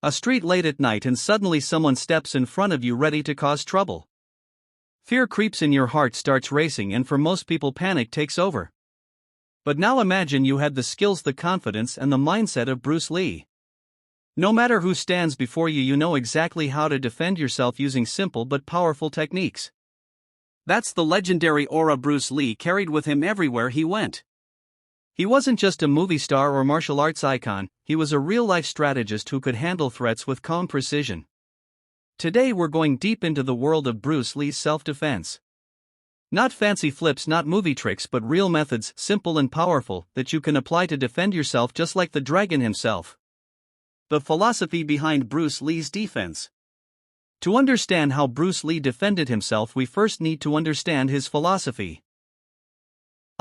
A street late at night and suddenly someone steps in front of you ready to cause trouble. Fear creeps in, your heart starts racing, and for most people panic takes over. But now imagine you had the skills, the confidence, and the mindset of Bruce Lee. No matter who stands before you, you know exactly how to defend yourself using simple but powerful techniques. That's the legendary aura Bruce Lee carried with him everywhere he went. He wasn't just a movie star or martial arts icon, he was a real-life strategist who could handle threats with calm precision. Today we're going deep into the world of Bruce Lee's self-defense. Not fancy flips, not movie tricks, but real methods, simple and powerful, that you can apply to defend yourself just like the dragon himself. The philosophy behind Bruce Lee's defense. To understand how Bruce Lee defended himself, we first need to understand his philosophy.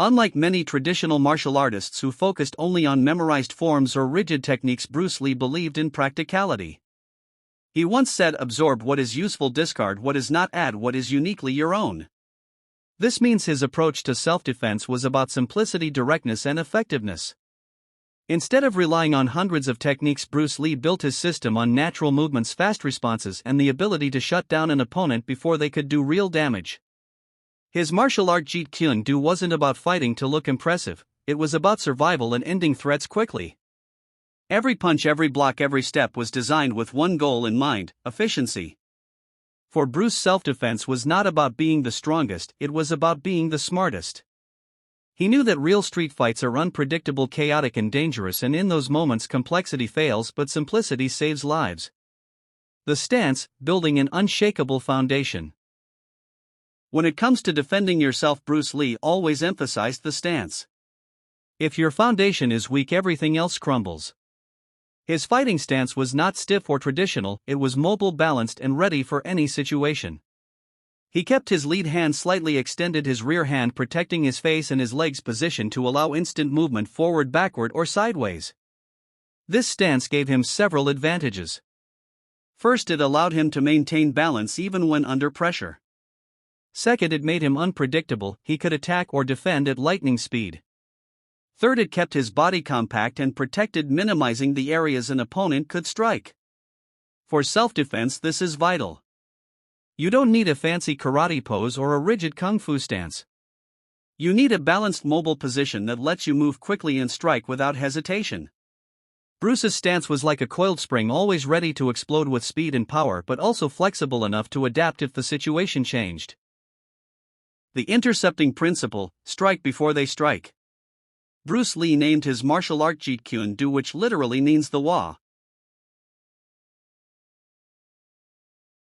Unlike many traditional martial artists who focused only on memorized forms or rigid techniques, Bruce Lee believed in practicality. He once said, "Absorb what is useful, discard what is not, add what is uniquely your own." This means his approach to self-defense was about simplicity, directness, and effectiveness. Instead of relying on hundreds of techniques, Bruce Lee built his system on natural movements, fast responses, and the ability to shut down an opponent before they could do real damage. His martial art Jeet Kune Do wasn't about fighting to look impressive, it was about survival and ending threats quickly. Every punch, every block, every step was designed with one goal in mind: efficiency. For Bruce, self-defense was not about being the strongest, it was about being the smartest. He knew that real street fights are unpredictable, chaotic, and dangerous, and in those moments complexity fails but simplicity saves lives. The stance: building an unshakable foundation. When it comes to defending yourself, Bruce Lee always emphasized the stance. If your foundation is weak, everything else crumbles. His fighting stance was not stiff or traditional, it was mobile, balanced, and ready for any situation. He kept his lead hand slightly extended, his rear hand protecting his face, and his legs positioned to allow instant movement forward, backward, or sideways. This stance gave him several advantages. First, it allowed him to maintain balance even when under pressure. Second, it made him unpredictable, he could attack or defend at lightning speed. Third, it kept his body compact and protected, minimizing the areas an opponent could strike. For self-defense, this is vital. You don't need a fancy karate pose or a rigid kung fu stance. You need a balanced, mobile position that lets you move quickly and strike without hesitation. Bruce's stance was like a coiled spring, always ready to explode with speed and power, but also flexible enough to adapt if the situation changed. The intercepting principle: strike before they strike. Bruce Lee named his martial art Jeet Kune Do, which literally means the Wa.